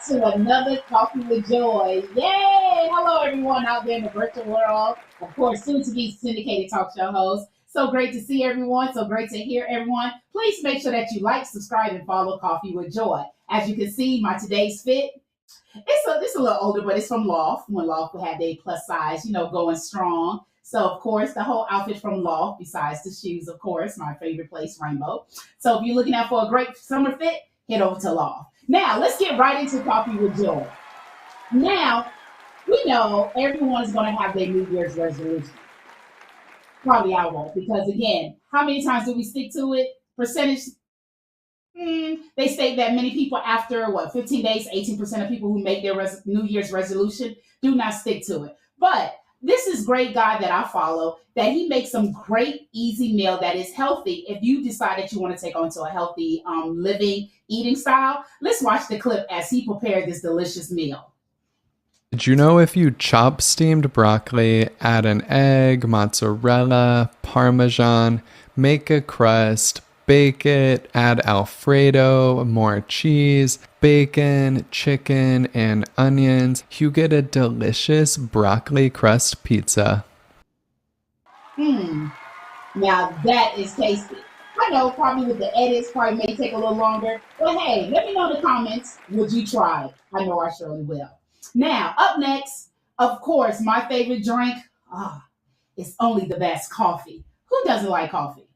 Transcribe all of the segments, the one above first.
to another Coffee with Joy. Yay! Hello, everyone out there in the virtual world. Of course, soon to be syndicated talk show host. So great to see everyone. So great to hear everyone. Please make sure that you like, subscribe, and follow Coffee with Joy. As you can see, my today's fit. It's a little older, but it's from Loft when Loft had their plus size, going strong. So of course, the whole outfit from Loft, besides the shoes, of course, my favorite place, Rainbow. So if you're looking out for a great summer fit, head over to Loft. Now let's get right into Coffee with Joy. Now we know everyone's going to have their New Year's resolution. Probably I won't, because again, how many times do we stick to it? Percentage. They state that many people after 15 days, 18% of people who make their New Year's resolution do not stick to it. But this is great guy that I follow, that he makes some great easy meal that is healthy. If you decide that you want to take on to a healthy living eating style, let's watch the clip as he prepared this delicious meal. Did you know if you chop steamed broccoli, add an egg, mozzarella, parmesan, make a crust, bake it, add Alfredo, more cheese, bacon, chicken, and onions, you get a delicious broccoli crust pizza. Now that is tasty. I know probably with the edits probably may take a little longer, but hey, let me know in the comments. Would you try it? I know I surely will. Now, up next, of course, my favorite drink. It's only the best coffee. Who doesn't like coffee?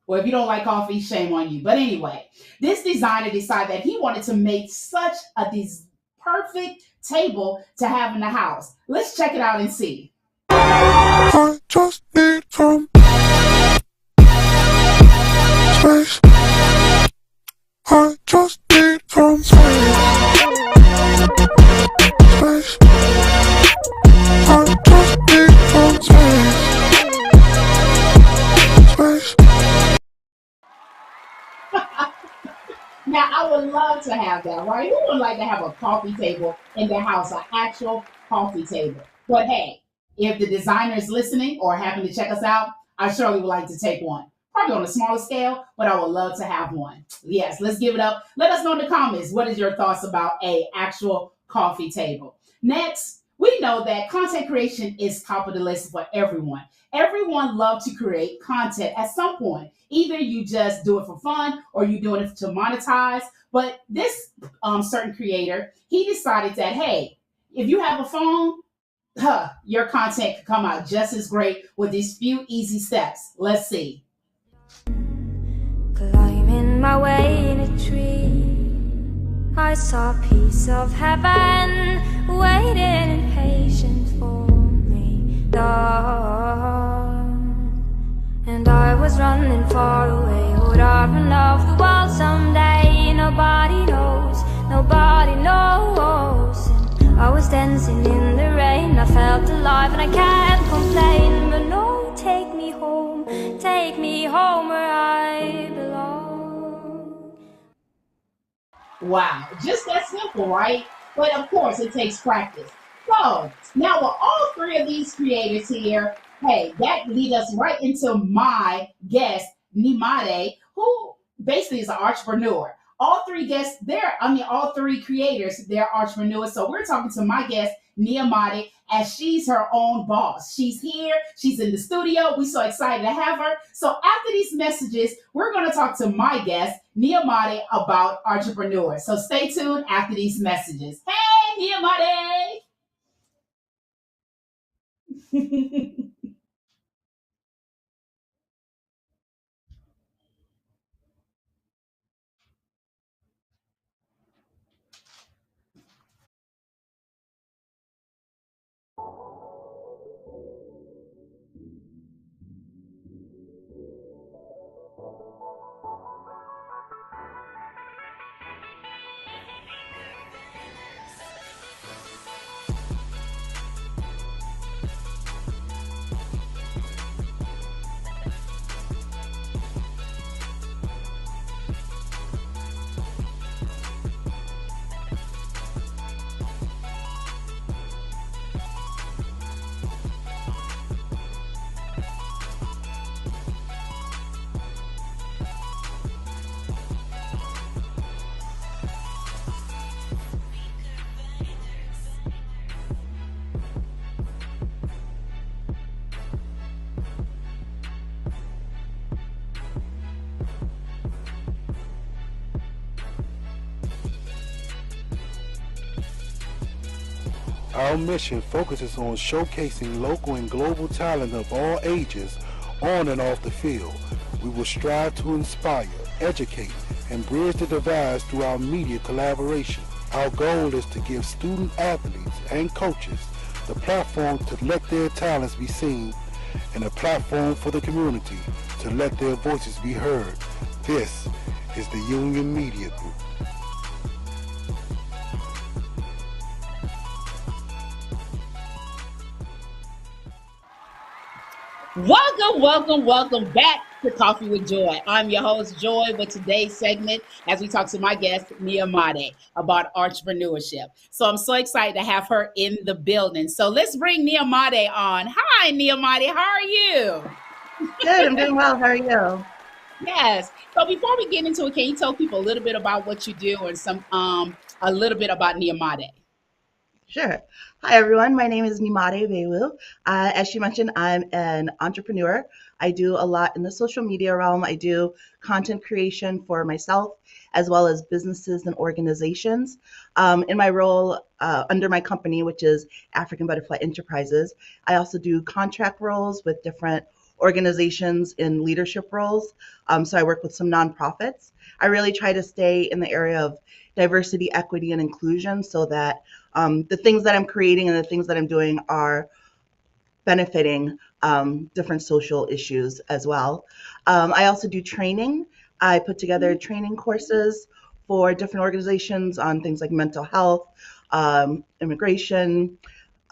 Well, if you don't like coffee, shame on you. But anyway, this designer decided that he wanted to make such a perfect table to have in the house. Let's check it out and see. I just need some space. I just need some space. I just need some space. Now, I would love to have that, right? Who would like to have a coffee table in their house, an actual coffee table? But hey, if the designer is listening or happen to check us out, I surely would like to take one. Probably on a smaller scale, but I would love to have one. Yes, let's give it up. Let us know in the comments, what is your thoughts about a actual coffee table? Next, we know that content creation is top of the list for everyone. Everyone loves to create content at some point. Either you just do it for fun or you're doing it to monetize. But this certain creator, he decided that, hey, if you have a phone, your content could come out just as great with these few easy steps. Let's see. Climbing my way in a tree, I saw a piece of heaven waiting in patience for me. And I was running far away. Would I run off the world someday? Nobody knows, nobody knows. And I was dancing in the rain. I felt alive and I can't complain. But no, take me home where I belong. Wow, just that simple, right? But of course, it takes practice. So now with all three of these creators here, hey, that leads us right into my guest, Nyemade, who basically is an entrepreneur. All three guests, all three creators, they're entrepreneurs. So we're talking to my guest, Nyemade, as she's her own boss. She's here, she's in the studio. We're so excited to have her. So after these messages, we're going to talk to my guest, Nyemade, about entrepreneurs. So stay tuned after these messages. Hey, Nyemade! Our mission focuses on showcasing local and global talent of all ages on and off the field. We will strive to inspire, educate, and bridge the divides through our media collaboration. Our goal is to give student athletes and coaches the platform to let their talents be seen and a platform for the community to let their voices be heard. This is the Union Media Group. Welcome back to Coffee with Joy. I'm your host, Joy, with today's segment as we talk to my guest, Nyemade, about entrepreneurship. So I'm so excited to have her in the building. So let's bring Nyemade on. Hi, Nyemade. How are you? Good, I'm doing well. How are you? Yes. So before we get into it, can you tell people a little bit about what you do and a little bit about Nyemade? Sure. Hi, everyone. My name is Nyemade-Real. As she mentioned, I'm an entrepreneur. I do a lot in the social media realm. I do content creation for myself as well as businesses and organizations. In my role under my company, which is African Butterfly Enterprises, I also do contract roles with different organizations in leadership roles. So I work with some nonprofits. I really try to stay in the area of diversity, equity, and inclusion so that the things that I'm creating and the things that I'm doing are benefiting different social issues as well. I also do training. I put together training courses for different organizations on things like mental health, immigration,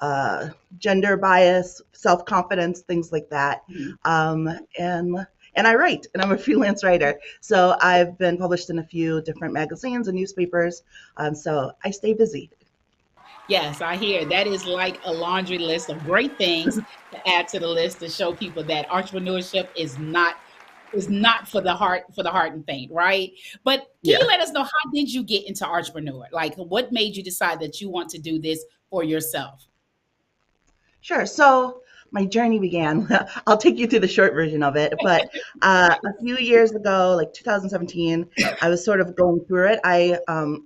uh, gender bias, self confidence, things like that. Um, and and I write, and I'm a freelance writer. So I've been published in a few different magazines and newspapers. So I stay busy. Yes, I hear that is like a laundry list of great things to add to the list to show people that entrepreneurship is not for the heart and faint, right? But can you Yeah. let us know how did you get into entrepreneur? Like what made you decide that you want to do this for yourself? Sure. So my journey began. I'll take you through the short version of it. But a few years ago, like 2017, I was sort of going through it. I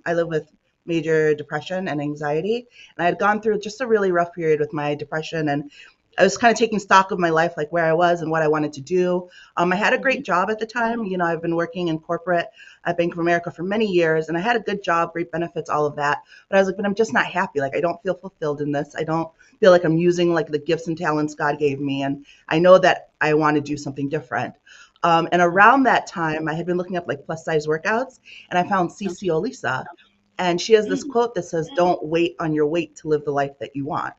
live with major depression and anxiety, and I had gone through just a really rough period with my depression, and I was kind of taking stock of my life, like where I was and what I wanted to do. I had a Mhm. great job at the time. You know, I've been working in corporate at Bank of America for many years, and I had a good job, great benefits, all of that. But I was like, but I'm just not happy. Like, I don't feel fulfilled in this. I don't feel like I'm using like the gifts and talents God gave me, and I know that I want to do something different. And around that time, I had been looking up like plus size workouts, and I found Cece Olisa, and she has this Mm. quote that says, "Don't wait on your weight to live the life that you want."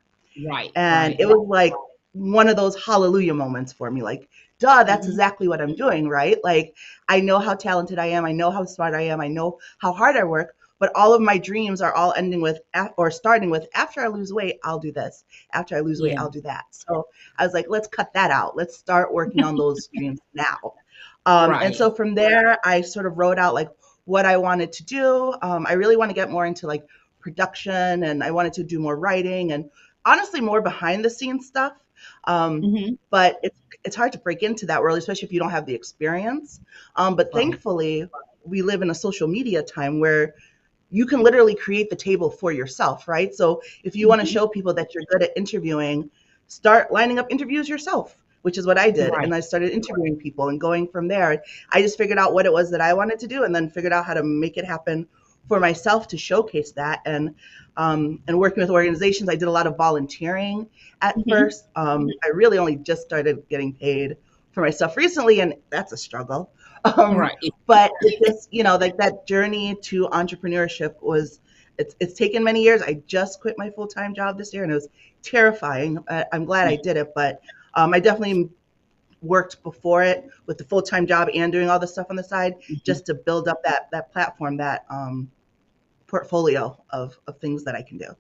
Right, And right. it was like one of those hallelujah moments for me. Like, duh, that's Mhm. exactly what I'm doing, right? Like, I know how talented I am. I know how smart I am. I know how hard I work. But all of my dreams are all ending with, or starting with, after I lose weight, I'll do this. After I lose weight, Yeah. I'll do that. So I was like, let's cut that out. Let's start working on those dreams now. And Right. so from there, I sort of wrote out like what I wanted to do. I really want to get more into like production, and I wanted to do more writing and honestly more behind the scenes stuff. Um, Mhm. but it's hard to break into that world, especially if you don't have the experience. But Right. thankfully, we live in a social media time where you can literally create the table for yourself, right? So if you want to Mhm. show people that you're good at interviewing, start lining up interviews yourself, which is what I did. Right. And I started interviewing people and going from there. I just figured out what it was that I wanted to do and then figured out how to make it happen for myself to showcase that. And working with organizations, I did a lot of volunteering at Mhm. first. I really only just started getting paid for my stuff recently, and that's a struggle. Um, Right. but it just, like that journey to entrepreneurship it's taken many years. I just quit my full-time job this year, and it was terrifying. I'm glad I did it, but I definitely worked before it with the full-time job and doing all the stuff on the side Mhm. just to build up that platform, that portfolio of things that I can do.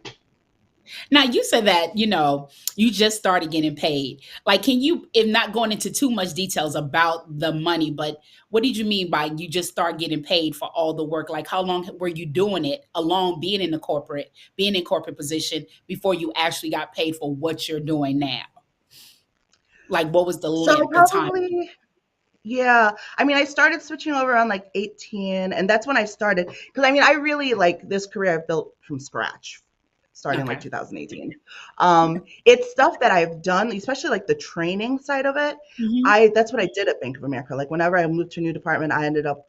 Now you said that, you just started getting paid. Like, can you, if not going into too much details about the money, but what did you mean by you just start getting paid for all the work? Like, how long were you doing it along being in corporate position before you actually got paid for what you're doing now? Like, what was the So length, the time? probably, yeah. I mean, I started switching over on like 18, and that's when I started. Because I mean, I really like this career I've built from scratch. starting like Okay. 2018. It's stuff that I've done, especially like the training side of it. Hmm. That's what I did at Bank of America. Like whenever I moved to a new department, I ended up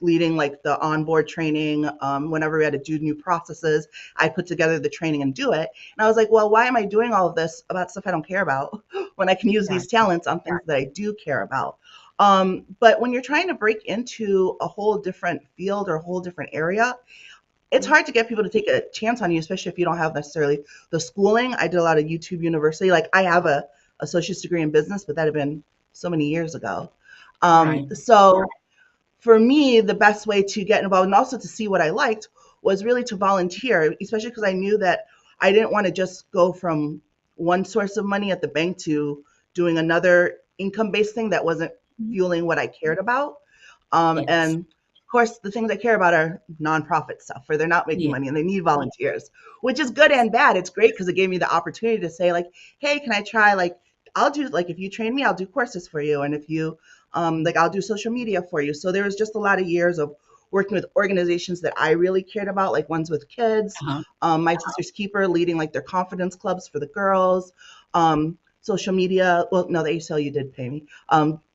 leading like the onboard training. Whenever we had to do new processes, I put together the training and do it. And I was like, well, why am I doing all of this about stuff I don't care about when I can use these Gotcha. talents on things that I do care about? But when you're trying to break into a whole different field or a whole different area, it's hard to get people to take a chance on you, especially if you don't have necessarily the schooling. I did a lot of YouTube University. Like I have a associate's degree in business, but that had been so many years ago. Right. So for me, the best way to get involved and also to see what I liked was really to volunteer, especially because I knew that I didn't want to just go from one source of money at the bank to doing another income based thing that wasn't Mhm. fueling what I cared about. Yes. And of course, the things I care about are nonprofit stuff where they're not making Yeah. money and they need volunteers, which is good and bad. It's great because it gave me the opportunity to say, like, hey, can I try? Like, I'll do, like, if you train me, I'll do courses for you. And if you, like, I'll do social media for you. So there was just a lot of years of working with organizations that I really cared about, like ones with kids. Uh-huh. My Sister's Keeper leading like their confidence clubs for the girls. Social media. Well, no, the ACLU did pay me,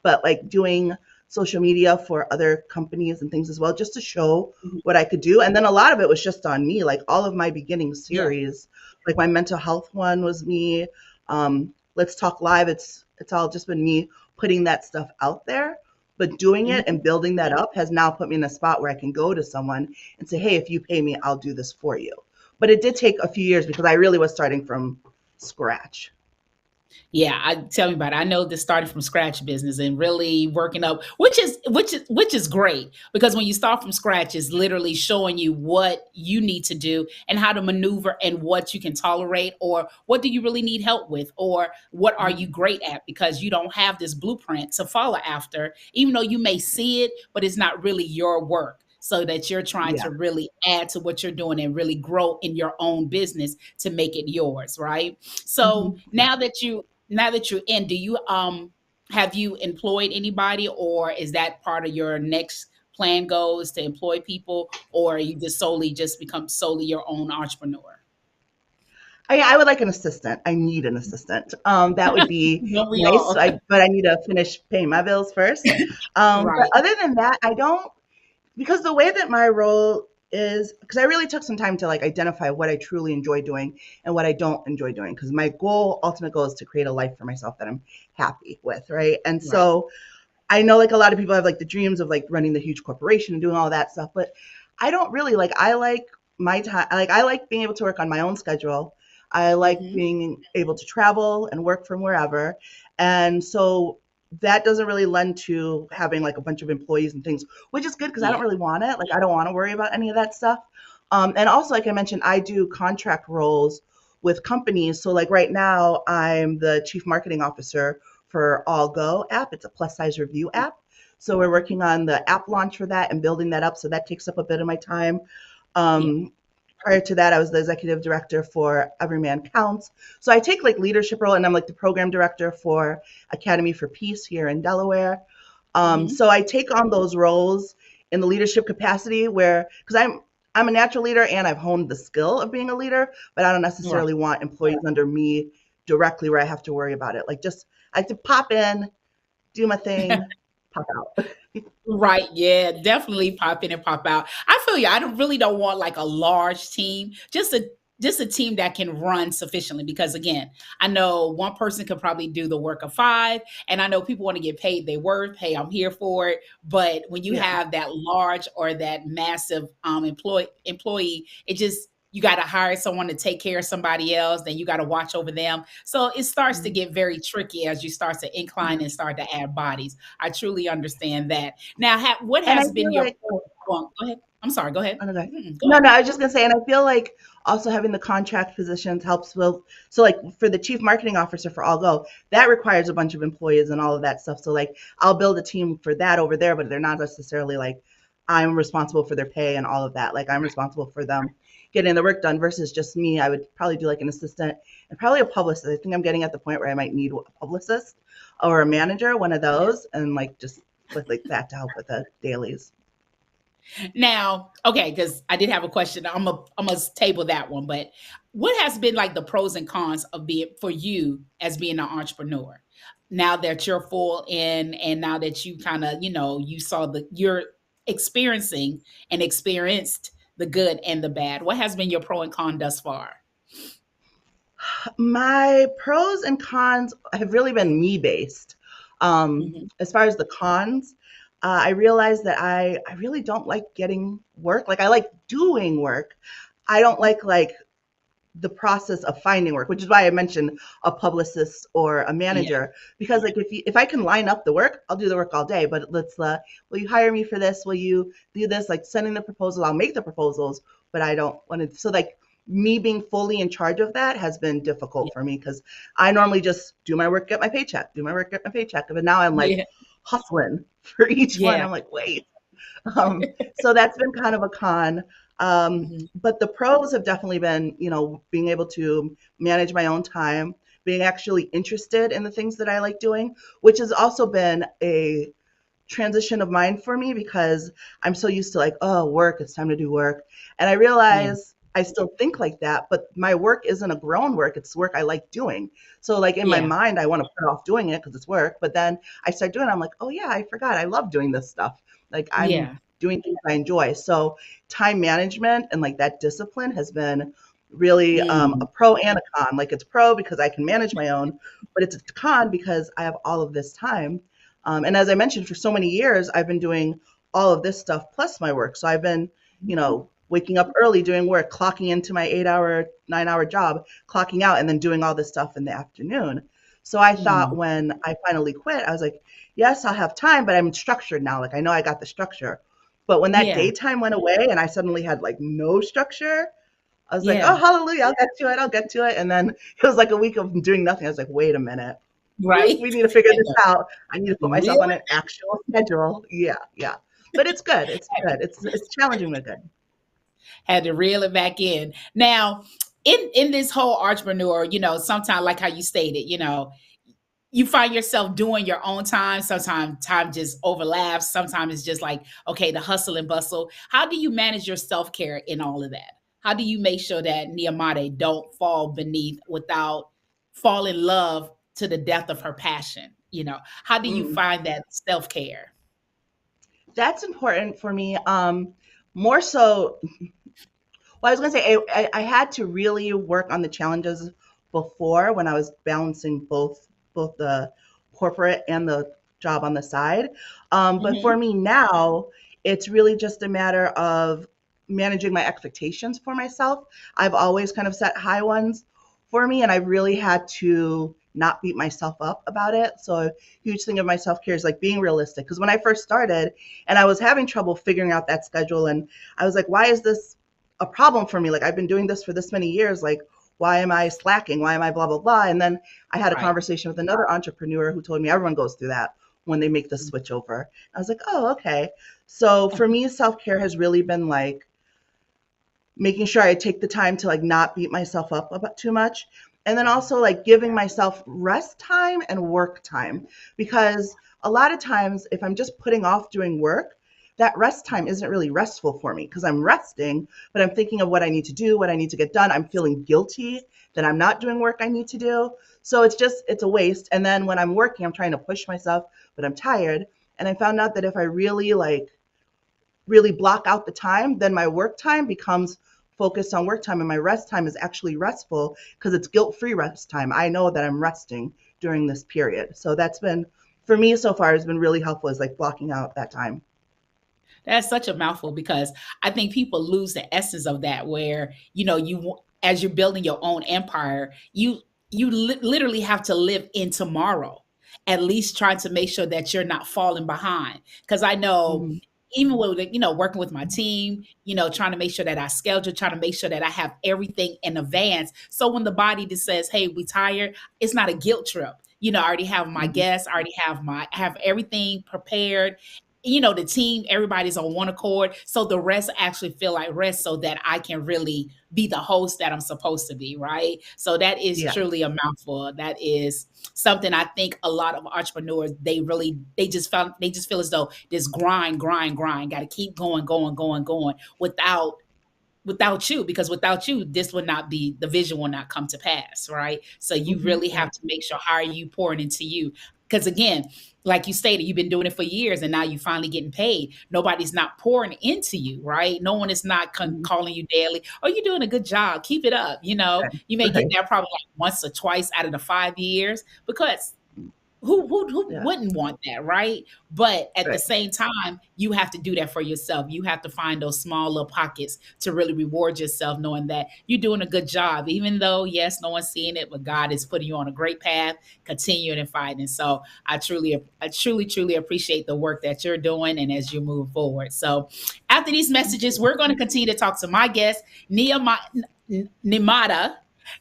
but like doing social media for other companies and things as well, just to show Mhm. what I could do. And then a lot of it was just on me, like all of my beginning Yeah. series, like my mental health one was me. Let's Talk Live. It's all just been me putting that stuff out there. But doing it Mhm. and building that up has now put me in a spot where I can go to someone and say, hey, if you pay me, I'll do this for you. But it did take a few years because I really was starting from scratch. Yeah, I tell me about it. I know this started from scratch business and really working up, which is great because when you start from scratch, it's literally showing you what you need to do and how to maneuver and what you can tolerate or what do you really need help with or what are you great at because you don't have this blueprint to follow after, even though you may see it, but it's not really your work. So that you're trying Yeah. to really add to what you're doing and really grow in your own business to make it yours, right? So Yeah. now that you're in, do you have you employed anybody or is that part of your next plan goes to employ people or you just solely just become solely your own entrepreneur? I would like an assistant. I need an assistant. That would be Don't we nice. all? But I need to finish paying my bills first. But Right. other than that, I don't, because the way that my role is, because I really took some time to like identify what I truly enjoy doing and what I don't enjoy doing. Because my ultimate goal is to create a life for myself that I'm happy with, right? And Right. so I know like a lot of people have like the dreams of like running the huge corporation and doing all that stuff, but I don't really like. I like my time. Like I like being able to work on my own schedule. I like Hmm. being able to travel and work from wherever, and so that doesn't really lend to having like a bunch of employees and things, which is good because I don't Yeah. really want it. Like I don't want to worry about any of that stuff. And also, like I mentioned, I do contract roles with companies. So like right now, I'm the chief marketing officer for All Go app. It's a plus size review app. So we're working on the app launch for that and building that up. So that takes up a bit of my time. Yeah. Um, Prior to that, I was the executive director for Every Man Counts. So I take like leadership role, and I'm like the program director for Academy for Peace here in Delaware. Hmm. So I take on those roles in the leadership capacity where, because I'm a natural leader and I've honed the skill of being a leader, but I don't Right. necessarily want employees under me directly where I have to worry about it. Like just I have to pop in, do my thing, pop out. Right. Yeah. Definitely pop in and pop out. I feel you. I don't want like a large team. Just a team that can run sufficiently. Because again, I know one person could probably do the work of five, and I know people want to get paid their worth. Hey, I'm here for it. But when you Yeah. have that large or that massive employee, it just you got to hire someone to take care of somebody else. Then you got to watch over them. So it starts to get very tricky as you start to incline and start to add bodies. I truly understand that. Now, what And I has been feel your like well, go ahead. I'm sorry. Go ahead. Oh, no, go ahead. Go No, ahead. no, I was just gonna say, and I feel like also having the contract positions helps with. So, like for the chief marketing officer for All Go, that requires a bunch of employees and all of that stuff. So, like I'll build a team for that over there, but they're not necessarily like I'm responsible for their pay and all of that. Like I'm responsible for them getting the work done versus just me. I would probably do like an assistant and probably a publicist. I think I'm getting at the point where I might need a publicist or a manager, one of those, and like just with like that to help with the dailies. Now, okay, because I did have a question. I'm gonna table that one, but what has been like the pros and cons of being for you as being an entrepreneur? Now that you're full in, and now that you kind of, you saw you're experiencing and experienced the good and the bad. What has been your pro and con thus far? My pros and cons have really been me based. Hmm. As far as the cons, I realized that I really don't like getting work. Like I like doing work. I don't like the process of finding work, which is why I mentioned a publicist or a Yeah, manager. Because like if I can line up the work, I'll do the work all day. But will you hire me for this? Will you do this? Like sending the proposal, I'll make the proposals, but I don't want to. So like me being fully in charge of that has been difficult yeah, for me because I normally just do my work, get my paycheck, do my work, get my paycheck. But now I'm like yeah, hustling for each one. yeah. I'm like, wait, so that's been kind of a con. Mhm. But the pros have definitely been, being able to manage my own time, being actually interested in the things that I like doing, which has also been a transition of mine for me because I'm so used to like, oh, work, it's time to do work. And I Yeah, realize I still think like that, but my work isn't a grown work, it's work I like doing. So like in my yeah, mind, I want to put off doing it because it's work, but then I start doing it, I'm like, oh yeah, I forgot I love doing this stuff. Like I'm yeah. doing things I enjoy. So time management and like that discipline has been really Mm. a pro and a con. Like it's pro because I can manage my own, but it's a con because I have all of this time, and as I mentioned, for so many years, I've been doing all of this stuff plus my work. So I've been, waking up early doing work, clocking into my 8 hour, 9 hour job, clocking out, and then doing all this stuff in the afternoon. So I thought Mm. when I finally quit, I was like, yes, I'll have time, but I'm structured now. Like I know I got the structure. But when that Yeah, daytime went away and I suddenly had like no structure, I was like, oh, yeah. hallelujah, I'll get to it. I'll get to it. And then it was like a week of doing nothing. I was like, wait a minute. Right. We need to figure this out. I need to put myself Really on an actual schedule. Yeah, yeah. But it's good. It's good. It's challenging but good. had to reel it back in. Now, in this whole entrepreneur, sometimes like how you stated, you find yourself doing your own time. Sometimes time just overlaps. Sometimes it's just like, okay, the hustle and bustle. How do you manage your self care in all of that? How do you make sure that Nyemade don't fall beneath without fall in love to the depth of her passion? How do you Mm. find that self care? That's important for me. More so, well, I was going to say I had to really work on the challenges before when I was balancing both the corporate and the job on the side. But for Hmm. me now, it's really just a matter of managing my expectations for myself. I've always kind of set high ones for me, and I've really had to not beat myself up about it. So a huge thing of my self care is like being realistic. Because when I first started, and I was having trouble figuring out that schedule, and I was like, why is this a problem for me? Like I've been doing this for this many years. Like why am I slacking? Why am I blah blah blah? And then I had a Right. conversation with another entrepreneur who told me everyone goes through that when they make the switch over. I was like, oh, okay. So for me, self care has really been like making sure I take the time to like not beat myself up about too much. And then also like giving myself rest time and work time because a lot of times if I'm just putting off doing work, that rest time isn't really restful for me because I'm resting, but I'm thinking of what I need to do, what I need to get done. I'm feeling guilty that I'm not doing work I need to do. So it's a waste. And then when I'm working, I'm trying to push myself, but I'm tired. And I found out that if I really block out the time, then my work time becomes focused on work time and my rest time is actually restful because it's guilt-free rest time. I know that I'm resting during this period. So that's been for me so far has been really helpful is like blocking out that time. That's such a mouthful because I think people lose the essence of that where, as you're building your own empire, you literally have to live in tomorrow. At least trying to make sure that you're not falling behind. Because I know Mhm. even with working with my team, trying to make sure that I schedule, trying to make sure that I have everything in advance. So when the body just says, "Hey, we tired," it's not a guilt trip. I already have my Mhm. guests, I already have I have everything prepared, the team, everybody's on one accord. So the rest actually feel like rest so that I can really be the host that I'm supposed to be, right? So that is Yeah. truly a mouthful. That is something I think a lot of entrepreneurs, they just feel as though this grind, got to keep going, going without you, because without you, this would not be, the vision will not come to pass, right? So you really have Right. to make sure, how are you pouring into you? Because again, like you stated, you've been doing it for years and now you finally getting paid. Nobody's not pouring into you, right? No one is not Mhm. calling you daily, oh, you're doing a good job, keep it up. You may get Right. that probably like once or twice out of the 5 years, because who Yeah. wouldn't want that, right? But at the Right. same time, you have to do that for yourself. You have to find those small little pockets to really reward yourself, knowing that you're doing a good job, even though yes, no one's seeing it, but God is putting you on a great path, continuing and fighting. So I truly appreciate the work that you're doing and as you move forward. So after these messages, we're going to continue to talk to my guest, Nimada,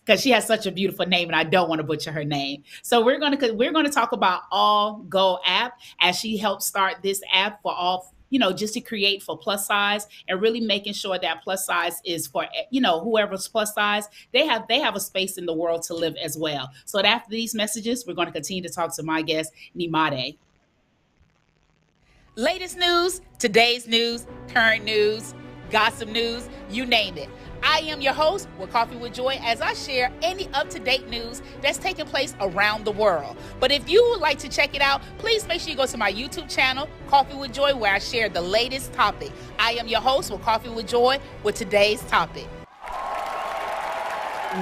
because she has such a beautiful name and I don't want to butcher her name. So we're going to talk about All Go app, as she helped start this app for all, just to create for plus size, and really making sure that plus size is for, whoever's plus size, they have a space in the world to live as well. So after these messages, we're going to continue to talk to my guest, Nimade. Latest news, today's news, current news, gossip news, you name it. I am your host with Coffee with Joy, as I share any up-to-date news that's taking place around the world. But if you would like to check it out, please make sure you go to my YouTube channel, Coffee with Joy, where I share the latest topic. I am your host with Coffee with Joy with today's topic.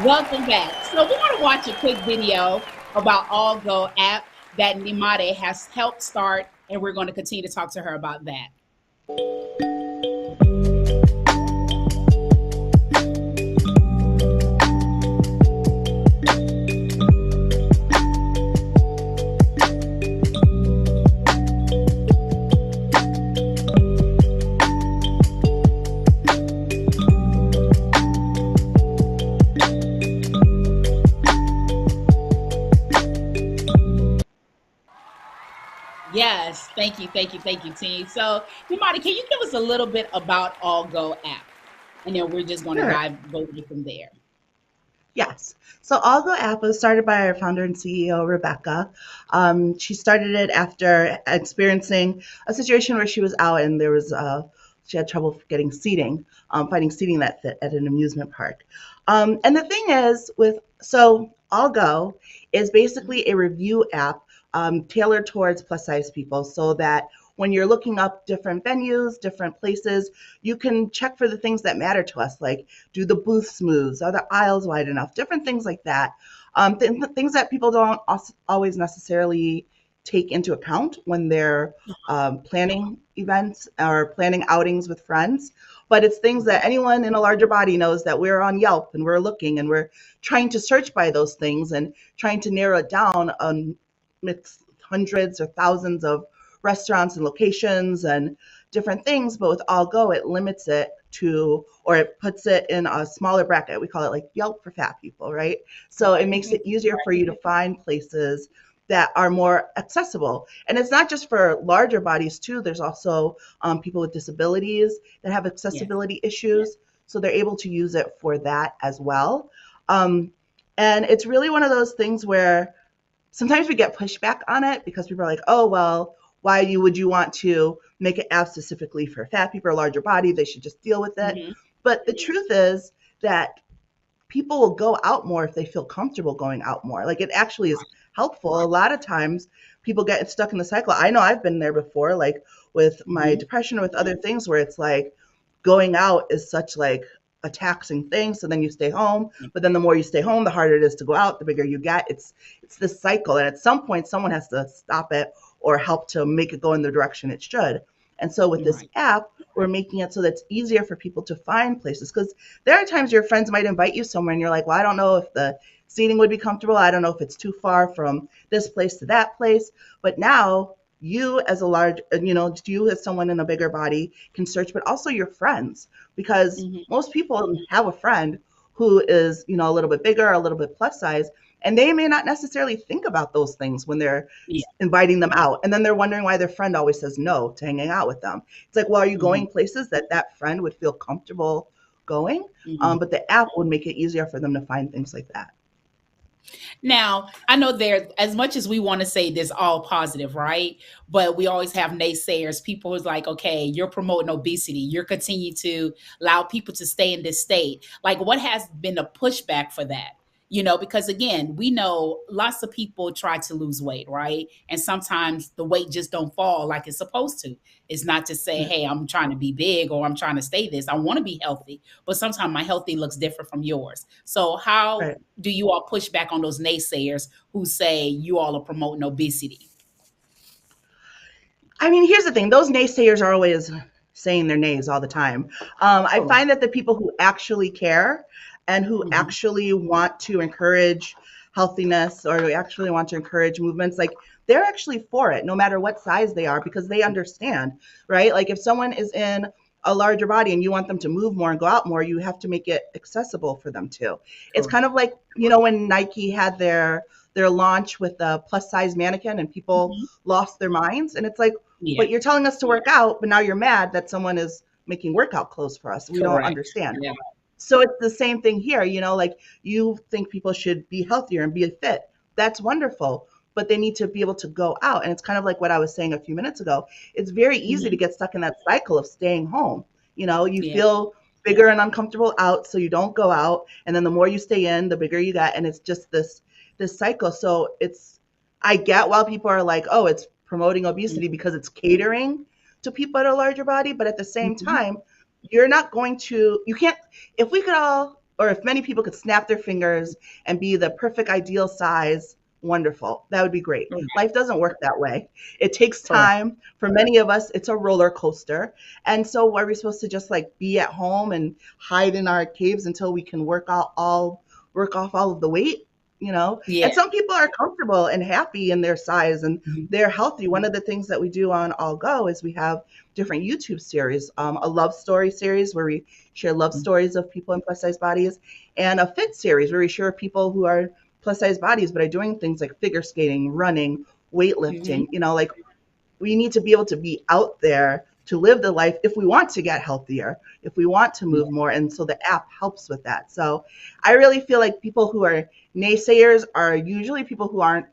Welcome back. So we're going to watch a quick video about All Go app that Nimade has helped start, and we're going to continue to talk to her about that. Yes, thank you, team. So, Nimade, can you give us a little bit about All Go app, and then we're just going to Sure. go from there. Yes. So Algo app was started by our founder and CEO, Rebecca. She started it after experiencing a situation where she was out and she had trouble getting seating, finding seating that fit at an amusement park. And the thing is, so Algo is basically a review app tailored towards plus size people, so that when you're looking up different venues, different places, you can check for the things that matter to us, like do the booths move? Are the aisles wide enough? Different things like that. Things that people don't always necessarily take into account when they're planning events or planning outings with friends. But it's things that anyone in a larger body knows, that we're on Yelp and we're looking and we're trying to search by those things and trying to narrow it down amidst hundreds or thousands of restaurants and locations and different things. But with All Go, it limits it to, or it puts it in a smaller bracket. We call it like Yelp for fat people, right? So it makes it easier for you to find places that are more accessible. And it's not just for larger bodies too. There's also people with disabilities that have Yes. accessibility issues. So they're able to use it for that as well. Um, and it's really one of those things where sometimes we get pushback on it because people are like, oh, well, would you want to make an app specifically for fat people or larger body? They should just deal with it. Hmm. But the truth is that people will go out more if they feel comfortable going out more. Like, it actually is helpful. A lot of times people get stuck in the cycle. I know I've been there before, like with my Hmm. depression or with other things, where it's like going out is such like a taxing thing. So then you stay home, but then the more you stay home, the harder it is to go out, the bigger you get. It's this cycle. And at some point someone has to stop it or help to make it go in the direction it should. And so with this Right. app, we're making it so that it's easier for people to find places, because there are times your friends might invite you somewhere and you're like, well, I don't know if the seating would be comfortable. I don't know if it's too far from this place to that place. But now you as a large, you as someone in a bigger body can search, but also your friends, because Hmm. most people have a friend who is, a little bit bigger, a little bit plus size, and they may not necessarily think about those things when they're Yeah. inviting them out. And then they're wondering why their friend always says no to hanging out with them. It's like, well, are you Hmm. going places that that friend would feel comfortable going? Hmm. But the app would make it easier for them to find things like that. Now, I know there, as much as we want to say this all positive, right? But we always have naysayers. People is like, okay, you're promoting obesity. You're continuing to allow people to stay in this state. Like, what has been the pushback for that? Because again, we know lots of people try to lose weight, right? And sometimes the weight just don't fall like it's supposed to. It's not to say, Yeah. hey, I'm trying to be big or I'm trying to stay this. I want to be healthy, but sometimes my healthy looks different from yours. So how Right. do you all push back on those naysayers who say you all are promoting obesity? I mean, here's the thing: those naysayers are always saying their nays all the time. I Correct. find that the people who actually care and who Hmm. actually want to encourage healthiness or who actually want to encourage movements, like they're actually for it, no matter what size they are, because they understand, right? Like if someone is in a larger body and you want them to move more and go out more, you have to make it accessible for them too. It's kind Correct. of like, when Nike had their launch with the plus size mannequin and people Hmm. lost their minds, and it's like, Yeah. but you're telling us to work out, but now you're mad that someone is making workout clothes for us. We don't Correct. understand. Yeah. So it's the same thing here, like you think people should be healthier and be fit. That's wonderful, but they need to be able to go out. And it's kind of like what I was saying a few minutes ago. It's very easy to Hmm. get stuck in that cycle of staying home. You Yeah. feel bigger and uncomfortable out, so you don't go out. And then the more you stay in, the bigger you get. And it's just this cycle. So I get why people are like, oh, it's promoting obesity because it's catering to people at a larger body, but at the same Hmm. time, you can't, if we could all, or if many people could snap their fingers and be the perfect ideal size, wonderful. That would be great. Right. Life doesn't work that way. It takes Correct. time. For many of us, it's a roller coaster. And so are we supposed to just like be at home and hide in our caves until we can work off all of the weight? Yeah. And some people are comfortable and happy in their size and Hmm. they're healthy. One of the things that we do on All Go is we have different YouTube series, a love story series where we share love stories of people in plus size bodies, and a fit series where we share people who are plus size bodies but are doing things like figure skating, running, Hmm. weightlifting. Like we need to be able to be out there to live the life if we want to get healthier, if we want to Yeah. move more. And so the app helps with that. So I really feel like people who are naysayers are usually people who aren't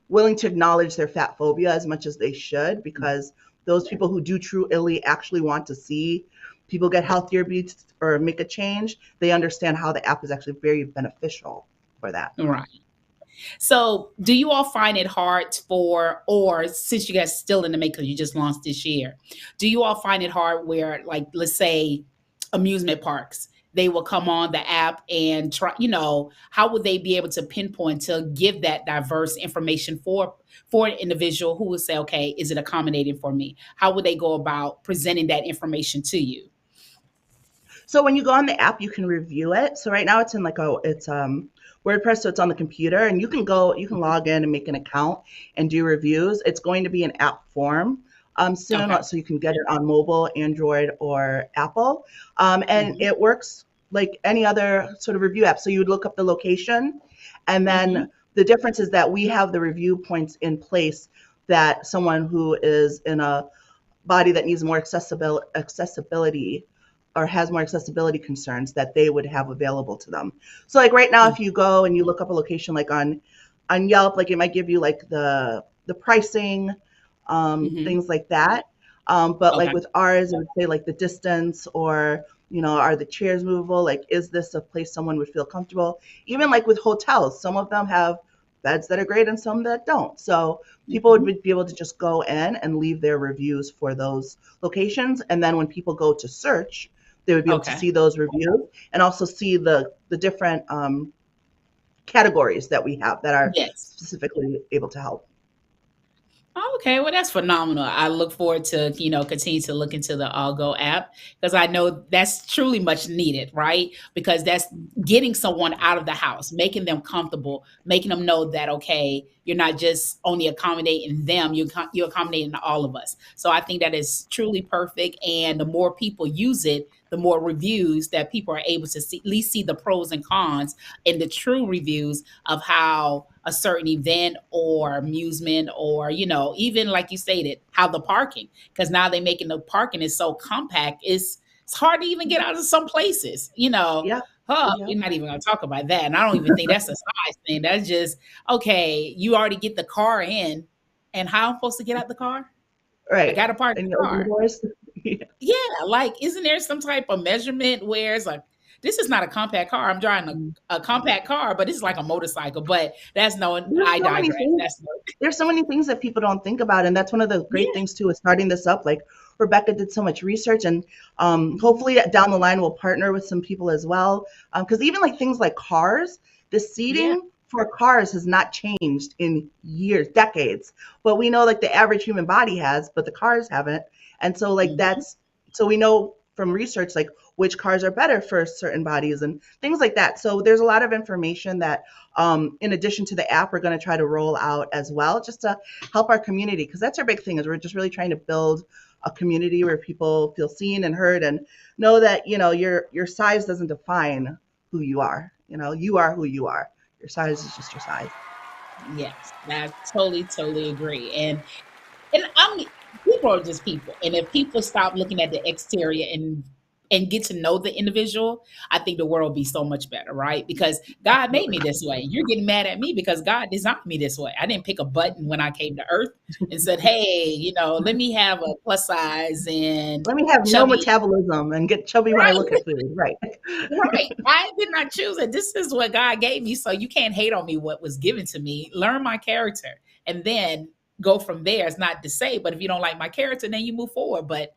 willing to acknowledge their fat phobia as much as they should, because those people who do truly actually want to see people get healthier or make a change, they understand how the app is actually very beneficial for that. Right. So, do you all find it hard or since you guys still in the make because you just launched this year, do you all find it hard where, like, let's say, amusement parks, they will come on the app and try, how would they be able to pinpoint to give that diverse information for an individual who would say, okay, is it accommodating for me? How would they go about presenting that information to you? So when you go on the app, you can review it. So right now it's in it's WordPress, so it's on the computer, and you can Mhm. log in and make an account and do reviews. It's going to be in app form soon, Okay. so you can get it on mobile, Android, or Apple. And Hmm. it works like any other sort of review app. So you would look up the location, and then Hmm. the difference is that we have the review points in place that someone who is in a body that needs more accessibility or has more accessibility concerns that they would have available to them. So like right now, if you go and you look up a location like on Yelp, like it might give you like the pricing, Hmm. things like that. But like Okay. with ours, it would say like the distance or are the chairs movable? Like, is this a place someone would feel comfortable? Even like with hotels, some of them have beds that are great and some that don't. So people would Hmm. be able to just go in and leave their reviews for those locations. And then when people go to search, they would be able to Okay. see those reviews and also see the different categories that we have that are Yes. specifically able to help. Oh, okay, well, that's phenomenal. I look forward to, continue to look into the Algo app because I know that's truly much needed, right? Because that's getting someone out of the house, making them comfortable, making them know that, okay, you're not just only accommodating them, you're accommodating all of us. So I think that is truly perfect. And the more people use it, the more reviews that people are able to see, at least see the pros and cons and the true reviews of how a certain event or amusement, or even like you stated, how the parking, because now they're making the parking is so compact, it's hard to even get out of some places. Yeah. Huh, Yeah. we're not even going to talk about that. And I don't even think that's a size thing. That's just, okay, you already get the car in, and how I'm supposed to get out the car? I Right. got to park And the you open the car. doors. Yeah. Yeah, like, isn't there some type of measurement where it's like, this is not a compact car. I'm driving a compact car, but it's like a motorcycle. But that's no, There's I so many digress. things. That's no, There's so many things that people don't think about, and that's one of the great yeah, things too is starting this up. Like Rebecca did so much research, and hopefully down the line we'll partner with some people as well. Because even like things like cars, the yeah, seating for cars has not changed in years, decades. But we know like the average human body has, but the cars haven't. And so like mhm, that's so we know from research like which cars are better for certain bodies and things like that. So there's a lot of information that in addition to the app, we're going to try to roll out as well, just to help our community. Because that's our big thing is we're just really trying to build a community where people feel seen and heard and know that, your size doesn't define who you are. You are who you are. Your size is just your size. yes, I totally, totally agree. And people are just people, and if people stop looking at the exterior and get to know the individual, I think the world will be so much better, right? Because God made Absolutely. me this way. You're getting mad at me because God designed me this way. I didn't pick a button when I came to Earth and said, "Hey, let me have a plus size and Let me have no chubby." metabolism and get chubby when I look Right, at food. Right. right. I did not choose it. This is what God gave me, so you can't hate on me what was given to me. Learn my character, and then go from there. It's not to say, but if you don't like my character, then you move forward. But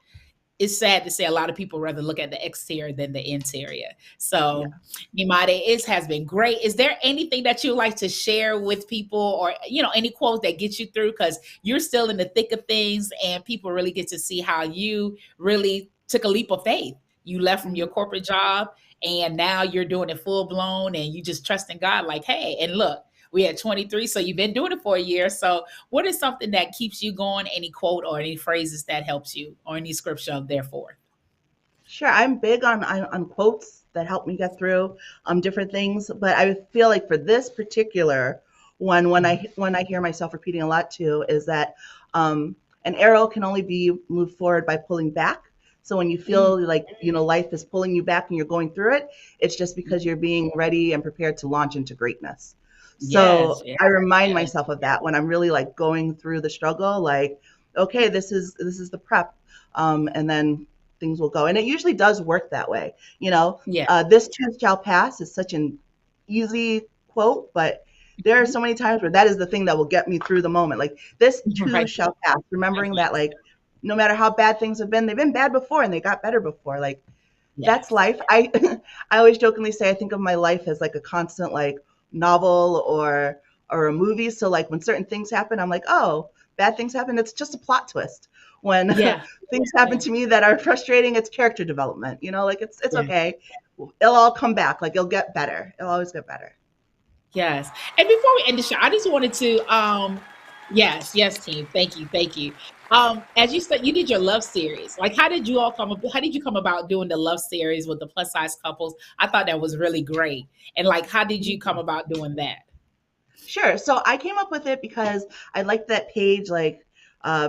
it's sad to say a lot of people rather look at the exterior than the interior. Yeah. So, Nimade, it has been great. Is there anything that you like to share with people, or any quote that gets you through? Because you're still in the thick of things, and people really get to see how you really took a leap of faith. You left from your Mhm. corporate job, and now you're doing it full blown, and you just trust in God. Like, hey, and look, we had 23, so you've been doing it for a year. So what is something that keeps you going? Any quote or any phrases that helps you, or any scripture of therefore? Sure, I'm big on quotes that help me get through different things, but I feel like for this particular one, when I hear myself repeating a lot too, is that an arrow can only be moved forward by pulling back. So when you Mm, feel like life is pulling you back and you're going through it, it's just because you're being ready and prepared to launch into greatness. yes, So yes, I remind yes, myself of that when I'm really like going through the struggle, like, okay, this is the prep, and then things will go. And it usually does work that way. yeah. This too shall pass is such an easy quote, but there are Mhm. so many times where that is the thing that will get me through the moment. Like this too Right. shall pass. Remembering that, like, no matter how bad things have been, they've been bad before and they got better before. Like that's Yes. life. I always jokingly say I think of my life as like a constant like novel or a movie. So like when certain things happen, I'm like, oh, bad things happen. It's just a plot twist. When Yeah. things happen Yeah. to me that are frustrating, it's character development. Like it's Yeah. okay. It'll all come back. Like it'll get better. It'll always get better. Yes. And before we end the show, I just wanted to yes, yes, team. Thank you. Thank you. As you said, you did your love series. Like, how did you come about doing the love series with the plus size couples? I thought that was really great. And like, how did you come about doing that? Sure. So I came up with it because I liked that page, like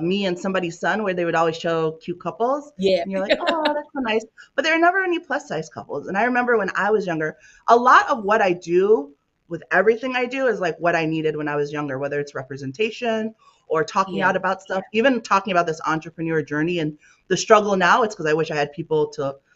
me and somebody's son, where they would always show cute couples. Yeah. And you're like, oh, that's so nice. But there are never any plus size couples. And I remember when I was younger, a lot of what I do with everything I do is like what I needed when I was younger, whether it's representation or talking Yeah. out about stuff, even talking about this entrepreneur journey and the struggle now. It's because I wish I had people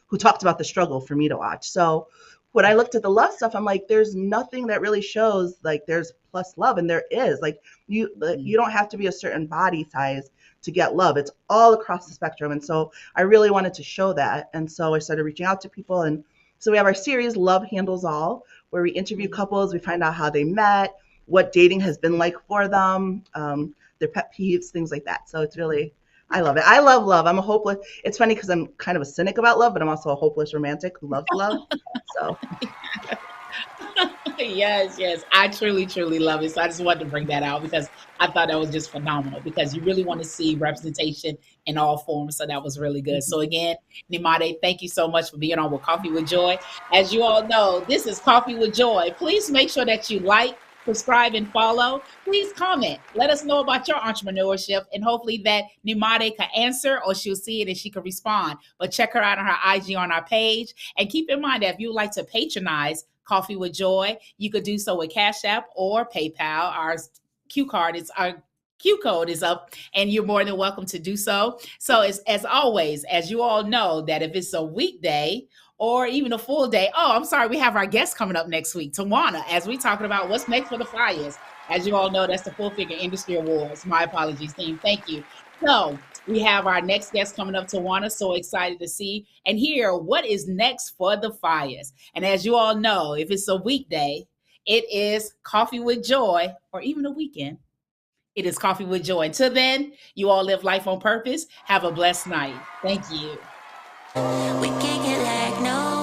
who talked about the struggle for me to watch. So when I looked at the love stuff, I'm like, there's nothing that really shows like there's plus love, and there is. Like you don't have to be a certain body size to get love. It's all across the spectrum, and so I really wanted to show that, and so I started reaching out to people, and so we have our series Love Handles All, where we interview Mhm. couples, we find out how they met, what dating has been like for them, their pet peeves, things like that. So it's really I love it. I love love. I'm a hopeless. It's funny because I'm kind of a cynic about love, but I'm also a hopeless romantic who loves love. So Yes, yes. I truly, truly love it. So I just wanted to bring that out because I thought that was just phenomenal because you really want to see representation in all forms. So that was really good. So again, Nimade, thank you so much for being on with Coffee with Joy. As you all know, this is Coffee with Joy. Please make sure that you like, subscribe, and follow. Please comment. Let us know about your entrepreneurship, and hopefully that Nimade can answer or she'll see it and she can respond. But check her out on her IG on our page. And keep in mind that if you would like to patronize Coffee with Joy, you could do so with Cash App or PayPal. Our Q code is up, and you're more than welcome to do so. So, as always, as you all know, that if it's a weekday or even a full day, oh, I'm sorry, we have our guest coming up next week, Tawana, as we talking about what's next for the Flyers. As you all know, that's the Full Figure Industry Awards. My apologies, team. Thank you. So, we have our next guest coming up, Tawana. So excited to see and hear what is next for the Fires. And as you all know, if it's a weekday, it is Coffee with Joy, or even a weekend. It is Coffee with Joy. Until then, you all live life on purpose. Have a blessed night. Thank you. We can't get like no